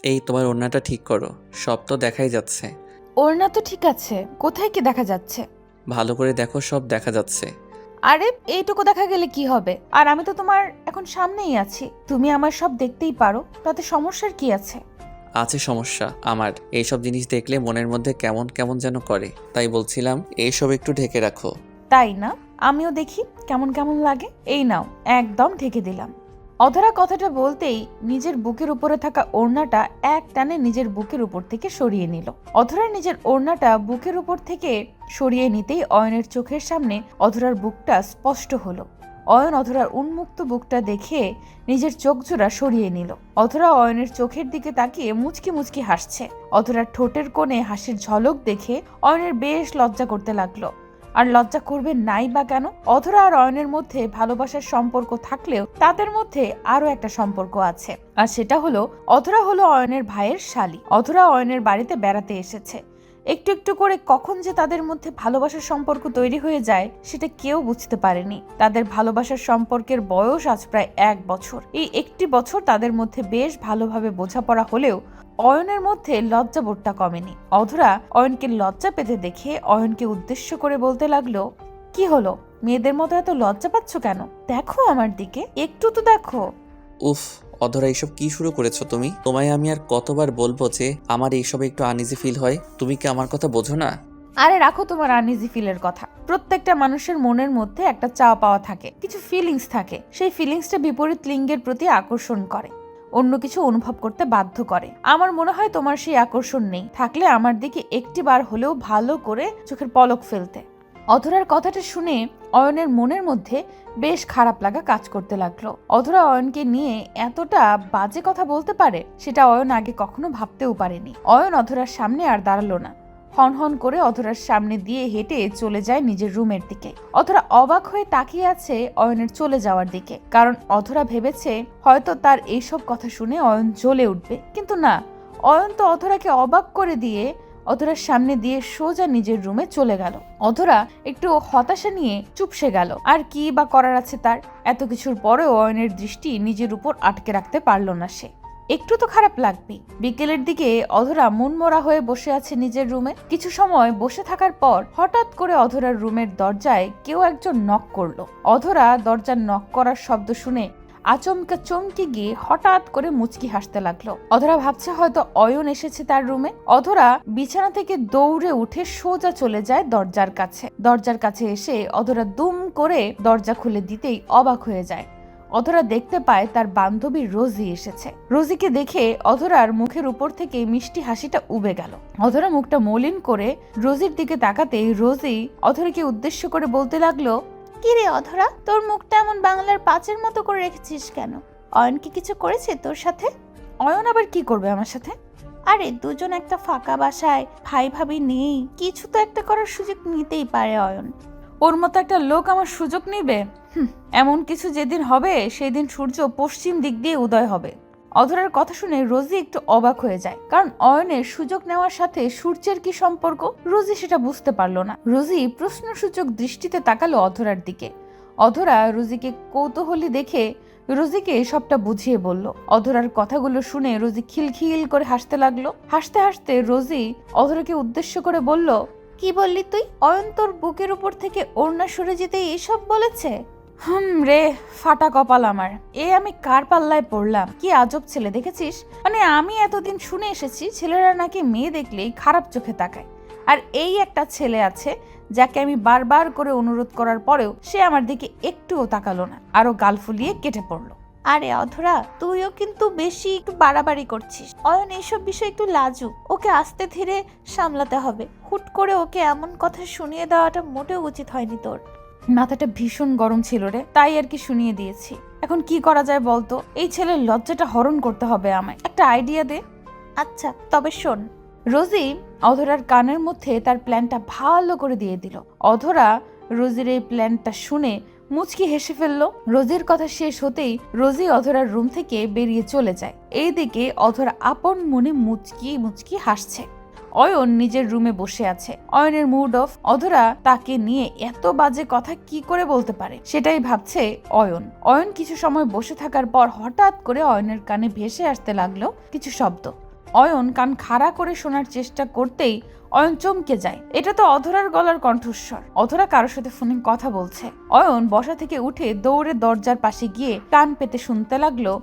এই তোমার ওড়নাটা ঠিক করো, সব তো দেখাই যাচ্ছে। ওড়না তো ঠিক আছে, কোথায় কি দেখা যাচ্ছে? ভালো করে দেখো, সব দেখা যাচ্ছে। আরে এইটুকু দেখা গেলে কি হবে? আর আমি তো তোমার এখন সামনেই আছি, তুমি আমার সব দেখতেই পারো, তাতে সমস্যার কি আছে? আছে সমস্যা আমার, এইসব জিনিস দেখলে মনের মধ্যে কেমন কেমন যেন করে, তাই বলছিলাম এইসব একটু ঢেকে রাখো। তাই না? আমিও দেখি কেমন কেমন লাগে। এই নাও, একদম ঢেকে দিলাম। অধরা কথাটা বলতেই নিজের বুকের উপরে থাকা ওড়নাটা এক টানে নিজের বুকের উপর থেকে সরিয়ে নিল। অধরা নিজের ওড়নাটা বুকের উপর থেকে সরিয়ে নিতেই অয়নের চোখের সামনে অধরার বুকটা স্পষ্ট হলো। অয়ন অধরার উন্মুক্ত বুকটা দেখে নিজের চোখ জোড়া সরিয়ে নিল। অধরা অয়নের চোখের দিকে তাকিয়ে মুচকি মুচকি হাসছে। অধরার ঠোঁটের কোণে হাসির ঝলক দেখে অয়নের বেশ লজ্জা করতে লাগলো। আর লজ্জা করবে নাই বা কেন? অধরা আর অয়নের মধ্যে ভালোবাসার সম্পর্ক থাকলেও তাদের মধ্যে আরো একটা সম্পর্ক আছে, আর সেটা হলো অধরা হলো অয়নের ভাইয়ের শালী। অধরা অয়নের বাড়িতে বেড়াতে এসেছে। একটু একটু করে কখন যে তাদের মধ্যে ভালোবাসার সম্পর্ক তৈরি হয়ে যায় সেটা কেউ বুঝতে পারেনি। তাদের ভালোবাসার সম্পর্কের বয়স আজ প্রায় 1 বছর। এই একটি বছর তাদের মধ্যে বেশ ভালোভাবে বোঝাপড়া হলেও অয়নের মধ্যে লজ্জাবোধটা কমেনি। অধরা অয়নকে লজ্জা পেতে দেখে অয়নকে উদ্দেশ্য করে বলতে লাগলো, কি হলো, মেয়েদের মতো এত লজ্জা পাচ্ছ কেন? দেখো আমার দিকে, একটু তো দেখো। উফ, অধরা এইসব কি শুরু করেছো তুমি? তোমায় আমি আর কতবার বলবো যে আমার এইসব একটু আনইজি ফিল হয়, তুমি কি আমার কথা বোঝো না? আরে রাখো তোমার আনইজি ফিলের কথা। প্রত্যেকটা মানুষের মনের মধ্যে একটা চাওয়া পাওয়া থাকে, কিছু ফিলিংস থাকে। সেই ফিলিংসটা বিপরীত লিঙ্গের প্রতি আকর্ষণ করে, অন্য কিছু অনুভব করতে বাধ্য করে। আমার মনে হয় তোমার সেই আকর্ষণ নেই, থাকলে আমার দিকে একটি বার হলেও ভালো করে চোখের পলক ফেলতে। অধরার কথাটা শুনে অয়নের মনের মধ্যে বেশ খারাপ লাগা কাজ করতে লাগলো। অধরা অয়নকে নিয়ে এতটা বাজে কথা বলতে পারে সেটা অয়ন আগে কখনো ভাবতেও পারেনি। অয়ন অধরার সামনে আর দাঁড়ালো না, হনহন করে অধরার সামনে দিয়ে হেঁটে চলে যায় নিজের রুমের দিকে। অধরা অবাক হয়ে তাকিয়ে আছে অয়নের চলে যাওয়ার দিকে, কারণ অধরা ভেবেছে হয়তো তার এইসব কথা শুনে অয়ন জ্বলে উঠবে, কিন্তু না, অয়ন তো অধরাকে অবাক করে দিয়ে অধরার সামনে দিয়ে সোজা নিজের রুমে চলে গেল। অধরা একটু হতাশা নিয়ে চুপসে গেল। আর কি বা করার আছে তার? এত কিছুর পরেও অয়নের দৃষ্টি নিজের উপর আটকে রাখতে পারল না সে। একটু তো খারাপ লাগবেই। বিকেলের দিকে অধরা মনমরা হয়ে বসে আছে নিজের রুমে। কিছু সময় বসে থাকার পর হঠাৎ করে অধরার রুমের দরজায় কেউ একজন নক করলো। অধরা দরজার নক করার শব্দ শুনে আচমকা চমকে গিয়ে হঠাৎ করে মুচকি হাসতে লাগলো। অধরা ভাবছে হয়তো অয়ন এসেছে তার রুমে। অধরা বিছানা থেকে দৌড়ে উঠে সোজা চলে যায় দরজার কাছে। দরজার কাছে এসে অধরা দুম করে দরজা খুলে দিতেই অবাক হয়ে যায়। অধরা দেখতে পায় তার বান্ধবী রোজি এসেছে। রোজিকে দেখে অধরার মুখের উপর থেকে মিষ্টি হাসিটা উবে গেল। অধরা মুখটা মলিন করে রোজির দিকে তাকাতেই রোজি অধরাকে উদ্দেশ্য করে বলতে লাগলো, কি রে অধরা, তোর মুখটা এমন বাংলার পাঁচের মতো করে রেখেছিস কেন? অয়ন কি কিছু করেছে তোর সাথে? অয়ন আবার কি করবে আমার সাথে? আরে দুজন একটা ফাঁকা বাসায়, ভাই ভাবি নেই, কিছু তো একটা করার সুযোগ নিতেই পারে অয়ন। ওর মতো একটা লোক আমার সুযোগ নিবে? এমন কিছু যেদিন হবে সেদিন সূর্য পশ্চিম দিক দিয়ে উদয় হবে। অধরার কথা শুনে রোজি একটু অবাক হয়ে যায়, কারণ অয়নের সুযোগ নেওয়ার সাথে সূর্যের কি সম্পর্ক? রোজি সেটা বুঝতে পারলো না। রোজি প্রশ্নসূচক দৃষ্টিতে তাকালো অধরার দিকে। অধরা রোজিকে কৌতূহলী দেখে রোজিকে সবটা বুঝিয়ে বলল। অধরার কথাগুলো শুনে রোজি খিলখিল করে হাসতে লাগলো। হাসতে হাসতে রোজি অধরাকে উদ্দেশ্য করে বলল, কি বললি তুই? অয়ন তোর বুকের উপর থেকে ওড়না সরে যেতে এসব বলেছে? রে, ফাটা কপাল আমার। আমি কার পাল্লায় পড়লাম? কি আজব ছেলে দেখেছিস? মানে আমি এতদিন শুনে এসেছি ছেলেরা নাকি মেয়ে দেখলেই খারাপ চোখে তাকায়, আর এই একটা ছেলে আছে যাকে আমি বারবার করে অনুরোধ করার পরেও সে আমার দিকে একটুও তাকালো না, আরো গাল ফুলিয়ে কেটে পড়লো। আরে অধরা, তুইও কিন্তু বেশি একটু বাড়াবাড়ি করছিস। অয়ন এইসব বিষয় একটু লাজুক, ওকে আস্তে ধীরে সামলাতে হবে। হুট করে ওকে এমন কথা শুনিয়ে দেওয়াটা মোটেও উচিত হয়নি তোর। মাথাটা ভীষণ গরম ছিল রে, তাই আর কি শুনিয়ে দিয়েছি। এখন কি করা যায় বলতো? এই ছেলের লজ্জাটা হরণ করতে হবে আমায়। একটা আইডিয়া দে। আচ্ছা তবে শোন। রোজি অধরার কানের মধ্যে তার প্ল্যানটা ভালো করে দিয়ে দিল। অধরা রোজির এই প্ল্যানটা শুনে মুচকি হেসে ফেললো। রোজির কথা শেষ হতেই রোজি অধরার রুম থেকে বেরিয়ে চলে যায়। এইদিকে অধরা আপন মনে মুচকি মুচকি হাসছে। অয়ন নিজের রুমে বসে আছে। অয়নের মুড অফ। অধরা তাকে নিয়ে এত বাজে কথা কি করে বলতে পারে সেটাই ভাবছে অয়ন। অয়ন কিছু সময় বসে থাকার পর হঠাৎ করে অয়নের কানে ভেসে আসতে লাগলো কিছু শব্দ। অয়ন কান খাড়া করে শোনার চেষ্টা করতেই অয়ন চমকে যায়। এটা তো অধরার গলার কণ্ঠস্বর। অধরা কারোর সাথে ফোনে কথা বলছে। অয়ন বসা থেকে উঠে দৌড়ে দরজার পাশে গিয়ে কান পেতে শুনতে লাগলো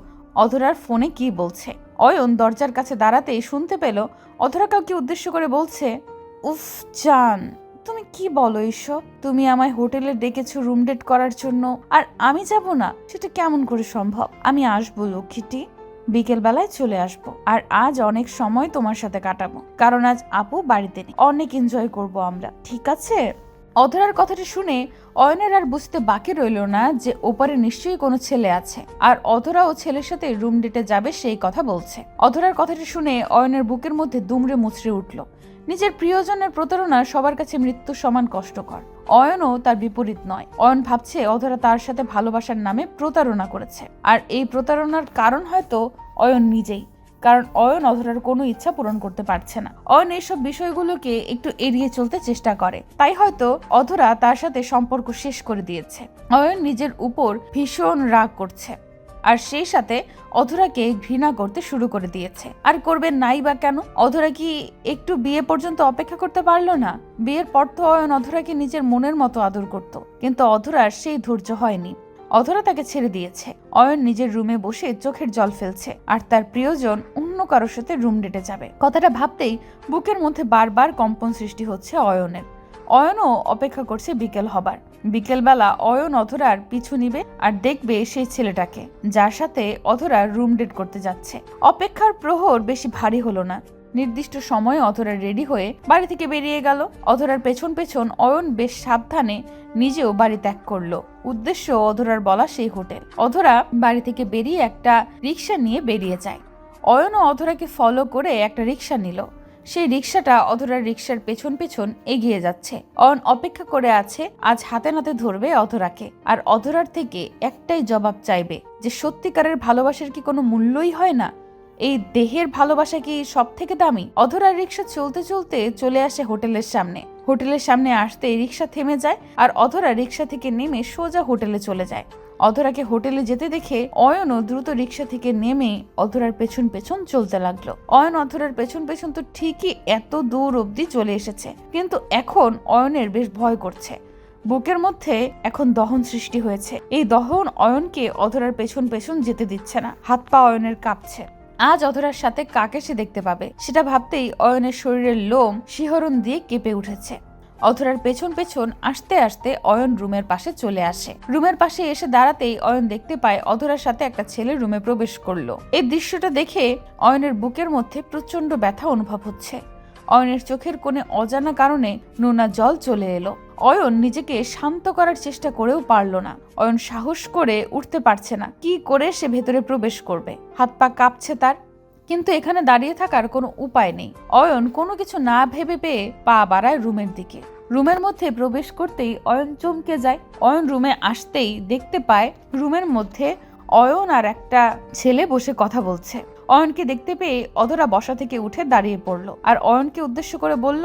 অধরার ফোনে কি বলছে। অয়ন দরজার কাছে দাঁড়াতেই শুনতে পেল অধরা কাউকে উদ্দেশ্য করে বলছে, উফ জান, তুমি কি বলো এসব? তুমি আমায় হোটেলে ডেকেছো রুম ডেট করার জন্য, আর আমি যাব না? সেটা কেমন করে সম্ভব? আমি আসবো লক্ষ্মীটি, বিকেল বেলায় চলে আসবো, আর আজ অনেক সময় তোমার সাথে কাটাবো, কারণ আজ আপু বাড়িতে নেই। অনেক এনজয় করব আমরা, ঠিক আছে? অধরার কথাটা শুনে অয়নের আর বুঝতে বাকি রইল না যে ওপারে নিশ্চয়ই কোনো ছেলে আছে, আর অধরা ও ছেলের সাথে রুম ডেটে যাবে সেই কথা বলছে। অধরার কথাটা শুনে অয়নের বুকের মধ্যে দুমড়ে মুচড়ে উঠল। নিজের প্রিয়জনের প্রতারণা সবার কাছে মৃত্যু সমান কষ্টকর। অয়নও তার বিপরীত নয়। অয়ন ভাবছে অধরা তার সাথে ভালোবাসার নামে প্রতারণা করেছে, আর এই প্রতারণার কারণ হয়তো অয়ন নিজেই, কারণ অয়ন অধরার কোনো ইচ্ছা পূরণ করতে পারছে না। অয়ন এইসব বিষয়গুলোকে একটু এড়িয়ে চলতে চেষ্টা করে, তাই হয়তো অধরা তার সাথে সম্পর্ক শেষ করে দিয়েছে। অয়ন নিজের উপর ভীষণ রাগ করছে, আর সেই সাথে অধরাকে ঘৃণা করতে শুরু করে দিয়েছে। আর করবে নাই বা কেন? অধরা কি একটু বিয়ে পর্যন্ত অপেক্ষা করতে পারলো না? বিয়ের পর তো অয়ন অধরাকে নিজের মনের মতো আদর করত, কিন্তু অধরার সেই ধৈর্য হয়নি। অধরা তাকে ছেড়ে দিয়েছে। অয়ন নিজের রুমে বসে চোখের জল ফেলছে, আর তার প্রিয়জন অন্য কারোর সাথে রুম ডেটে যাবে কথাটা ভাবতেই বুকের মধ্যে বারবার কম্পন সৃষ্টি হচ্ছে অয়নের। অয়নও অপেক্ষা করছে বিকেল হবার। বিকেলবেলা অয়ন অধরার পিছু নিবে আর দেখবে সেই ছেলেটাকে যার সাথে অধরা রুম ডেট করতে যাচ্ছে। অপেক্ষার প্রহর বেশি ভারী হলো না। নির্দিষ্ট সময়ে অধরা রেডি হয়ে বাড়ি থেকে বেরিয়ে গেল। অধরার পেছন পেছন অয়ন বেশ সাবধানে নিজেও বাড়ি ত্যাগ করলো। উদ্দেশ্য অধরার বলা সেই হোটেল। অধরা বাড়ি থেকে বেরিয়ে একটা রিক্সা নিয়ে বেরিয়ে যায়। অয়নও অধরাকে ফলো করে একটা রিক্সা নিল। সেই রিক্সাটা অধরার রিক্সার পেছন পেছন এগিয়ে যাচ্ছে। অয়ন অপেক্ষা করে আছে আজ হাতে নাতে ধরবে অধরাকে, আর অধরার থেকে একটাই জবাব চাইবে যে সত্যিকারের ভালোবাসার কি কোনো মূল্যই হয় না? এই দেহের ভালোবাসা কি সব থেকে দামি? অধরার রিক্সা চলতে চলতে চলে আসে হোটেলের সামনে। হোটেলের সামনে আসতে রিক্সা থেমে যায়, আর অধরা রিক্সা থেকে নেমে সোজা হোটেলে চলে যায়। অধরাকে হোটেলে যেতে দেখে অয়নও দ্রুত রিক্সা থেকে নেমে অধরার পেছন পেছন চলতে লাগলো। অয়ন অধরার পেছন পেছন তো ঠিকই এত দূর অবধি চলে এসেছে, কিন্তু এখন অয়নের বেশ ভয় করছে। বুকের মধ্যে এখন দহন সৃষ্টি হয়েছে। এই দহন অয়নকে অধরার পেছন পেছন যেতে দিচ্ছে না। হাত পা অয়নের কাঁপছে। আজ অধরার সাথে কাকে সে দেখতে পাবে সেটা ভাবতেই অয়নের শরীরের লোম শিহরণ দিয়ে কেঁপে উঠেছে। অধরার পেছন পেছন আসতে আসতে অয়ন রুমের পাশে চলে আসে। রুমের পাশে এসে দাঁড়াতেই অয়ন দেখতে পায় অধরার সাথে একটা ছেলে রুমে প্রবেশ করলো। এই দৃশ্যটা দেখে অয়নের বুকের মধ্যে প্রচন্ড ব্যথা অনুভব হচ্ছে। অয়নের চোখের কোণে অজানা কারণে নোনা জল চলে এলো। অয়ন নিজেকে শান্ত করার চেষ্টা করেও পারল না। অয়ন সাহস করে উঠতে পারছে না। কি করে সে ভেতরে প্রবেশ করবে? হাত পা কাঁপছে তার, কিন্তু এখানে দাঁড়িয়ে থাকার কোনো উপায় নেই। অয়ন কোনো কিছু না ভেবে পেয়ে পা বাড়ায় রুমের দিকে। রুমের মধ্যে প্রবেশ করতেই অয়ন চমকে যায়। অয়ন রুমে আসতেই দেখতে পায় রুমের মধ্যে অয়ন আর একটা ছেলে বসে কথা বলছে। অয়নকে দেখতে পেয়ে অধরা বসা থেকে উঠে দাঁড়িয়ে পড়লো, আর অয়নকে উদ্দেশ্য করে বলল,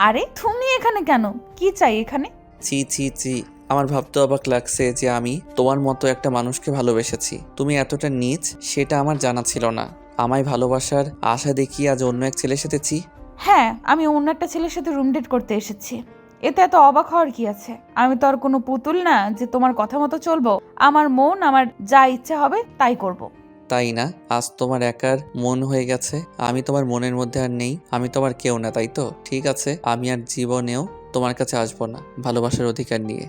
আরে তুমি এখানে কেন? কি চাই এখানে? চি চি চি, আমার ভাবতে অবাক লাগছে যে আমি তোমার মতো একটা মানুষকে ভালোবেসেছি। তুমি এতটা নীচ সেটা আমার জানা ছিল না। আমায় ভালোবাসার আশা দেখিয়ে আজ অন্য এক ছেলের সাথে চি। হ্যাঁ, আমি অন্য একটা ছেলের সাথে রুম ডেট করতে এসেছি। এতে এত অবাক হওয়ার কি আছে? আমি তো আর কোনো পুতুল না যে তোমার কথা মতো চলবো। আমার মন আমার যা ইচ্ছা হবে তাই করব। তাই না? আজ তোমার একার মন হয়ে গেছে, আমি তোমার মনের মধ্যে আর নেই। আমি তোমার কেউ না, তাই তো? ঠিক আছে, আমি আর জীবনেও তোমার কাছে আসবো না ভালোবাসার অধিকার নিয়ে।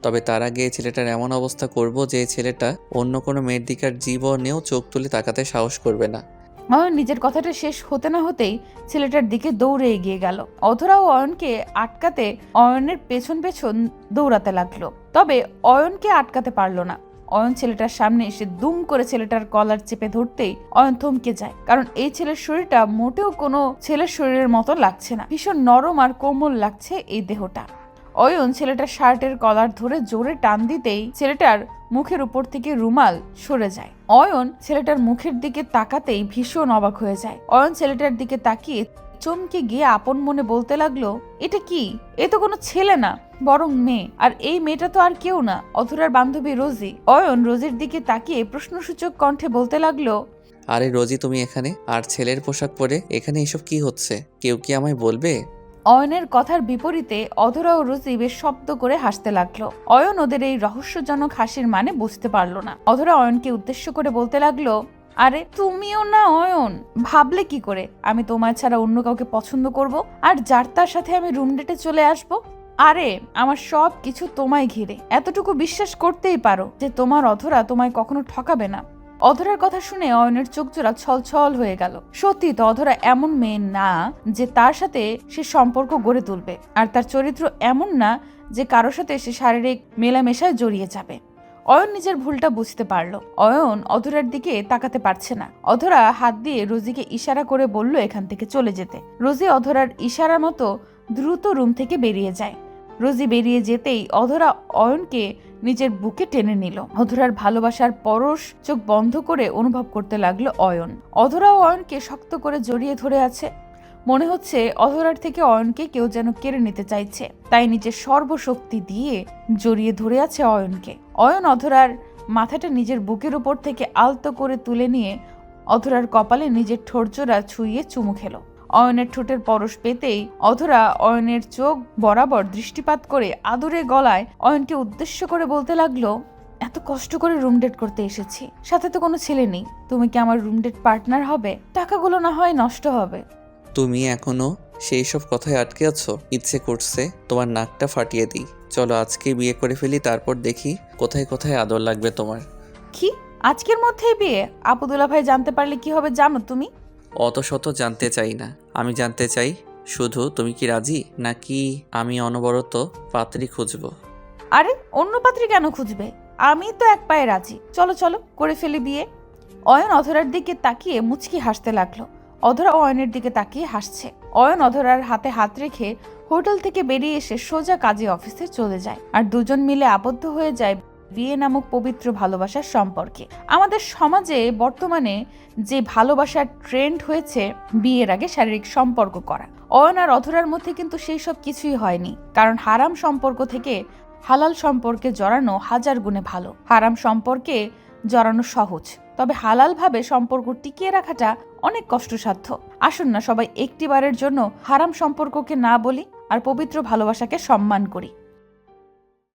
তবে তার আগে এই ছেলেটার এমন অবস্থা করব যে এই ছেলেটা অন্য কোনো মেয়ের দিকে আর জীবনেও চোখ তুলে তাকাতে সাহস করবে না। অয়ন নিজের কথাটা শেষ হতে না হতেই ছেলেটার দিকে দৌড়ে এগিয়ে গেল। অধরাও অয়নকে আটকাতে অয়নের পেছন পেছন দৌড়াতে লাগলো, তবে অয়নকে আটকাতে পারলো না। অয়ন ছেলেটার সামনে এসে দুম করে ছেলেটার কলার চেপে ধরতেই অয়ন থমকে যায়, কারণ এই ছেলের শরীরটা মোটেও কোনো ছেলের শরীরের মতো লাগছে না। ভীষণ নরম আর কোমল লাগছে এই দেহটা। অয়ন ছেলেটার শার্টের কলার ধরে জোরে টান দিতেই ছেলেটার মুখের উপর থেকে রুমাল সরে যায়। অয়ন ছেলেটার মুখের দিকে তাকাতেই ভীষণ অবাক হয়ে যায়। অয়ন ছেলেটার দিকে তাকিয়ে চমকে গিয়ে আপন মনে বলতে লাগলো, এটা কি? এ তো কোনো ছেলে না, বরং মেয়ে। আর এই মেয়েটা তো আর কেউ না, অধরার বান্ধবী রোজি। অয়ন রোজির দিকে তাকিয়ে প্রশ্নসূচক কণ্ঠে বলতে লাগলো, আরে রোজি, তুমি এখানে আর ছেলের পোশাক পরে এখানে এসব কি হচ্ছে? কেউ কি আমায় বলবে? অয়নের কথার বিপরীতে অধরা ও রোজি বেশ শব্দ করে হাসতে লাগলো। অয়ন ওদের এই রহস্যজনক হাসির মানে বুঝতে পারলো না। অধরা অয়নকে উদ্দেশ্য করে বলতে লাগলো, আরে তুমিও না অয়ন, ভাবলে কি করে আমি তোমায় ছাড়া অন্য কাউকে পছন্দ করব আর যার তার সাথে আমি রুম ডেটে চলে আসব? আরে আমার সব কিছু তোমায় ঘিরে, এতটুকু বিশ্বাস করতেই পারো যে তোমার অধরা তোমায় কখনো ঠকাবে না। অধরার কথা শুনে অয়নের চোখ জোড়া ছলছল হয়ে গেল। সত্যি তো অধরা এমন মেয়ে না যে তার সাথে সে সম্পর্ক গড়ে তুলবে, আর তার চরিত্র এমন না যে কারোর সাথে সে শারীরিক মেলামেশায় জড়িয়ে যাবে। অয়ন নিজের ভুলটা বুঝতে পারল। অয়ন অধরার দিকে তাকাতে পারছে না। অধরা হাত দিয়ে রোজিকে ইশারা করে বলল এখান থেকে চলে যেতে। রোজি অধরার ইশারা মতো দ্রুত রুম থেকে বেরিয়ে যায়। রোজি বেরিয়ে যেতেই অধরা অয়নকে নিজের বুকে টেনে নিল। অধরার ভালোবাসার পরশ চোখ বন্ধ করে অনুভব করতে লাগলো অয়ন। অধরা ও অয়নকে শক্ত করে জড়িয়ে ধরে আছে। মনে হচ্ছে অধরার থেকে অয়নকে কেউ যেন কেড়ে নিতে চাইছে, তাই নিজের সর্বশক্তি দিয়ে জড়িয়ে ধরে আছে অয়নকে। অয়ন অধরার মাথাটা নিজের বুকের উপর থেকে আলতো করে তুলে নিয়ে অধরার কপালে নিজের ঠোঁটজোড়া ছুঁয়ে চুমু খেলো। অয়নের ঠোঁটের পরশ পেতেই অধরা অয়নের চোখ বরাবর দৃষ্টিপাত করে আদুরে গলায় অয়নকে উদ্দেশ্য করে বলতে লাগলো, এত কষ্ট করে রুম ডেট করতে এসেছি, সাথে তো কোনো ছেলে নেই, তুমি কি আমার রুম ডেট পার্টনার হবে? টাকাগুলো না হয় নষ্ট হবে। তুমি এখনো সেই সব কথায় আটকে আছো? ইচ্ছে করছে তোমার নাকটা ফাটিয়ে দিই। চলো আজকে বিয়ে করে ফেলি, তারপর দেখি কোথায় কোথায় আদর লাগবে তোমার। কি আজকের মধ্যেই বিয়ে? আপুদুল্লা ভাই জানতে পারলে কি হবে জানো তুমি? অত শত জানতে চাই না, আমি জানতে চাই শুধু তুমি কি রাজি, নাকি আমি অনবরত পাত্রী খুঁজবো? আরে অন্য পাত্রী কেন খুঁজবে? আমি তো এক পায়ে রাজি। চলো চলো করে ফেলি বিয়ে। অয়ন অধরার দিকে তাকিয়ে মুচকি হাসতে লাগলো। অধরা অয়নের দিকে তাকিয়ে হাসছে। অয়ন অধরার হাতে হাত রেখে হোটেল থেকে বেরিয়ে এসে সোজা কাজী অফিসে চলে যায়, আর দুজন মিলে আবদ্ধ হয়ে যায় বিয়ে নামক পবিত্র ভালোবাসার সম্পর্কে। আমাদের সমাজে বর্তমানে যে ভালোবাসার ট্রেন্ড হয়েছে বিয়ের আগে শারীরিক সম্পর্ক করা, অয়ন আর অধরার মধ্যে কিন্তু সেই সব কিছুই হয়নি। কারণ হারাম সম্পর্ক থেকে হালাল সম্পর্কে জড়ানো হাজার গুণে ভালো। হারাম সম্পর্কে জড়ানো সহজ, তবে হালালভাবে সম্পর্ক টিকিয়ে রাখাটা অনেক কষ্টসাধ্য। আসুন না সবাই একটিবারের জন্য হারাম সম্পর্ককে না বলি আর পবিত্র ভালোবাসাকে সম্মান করি।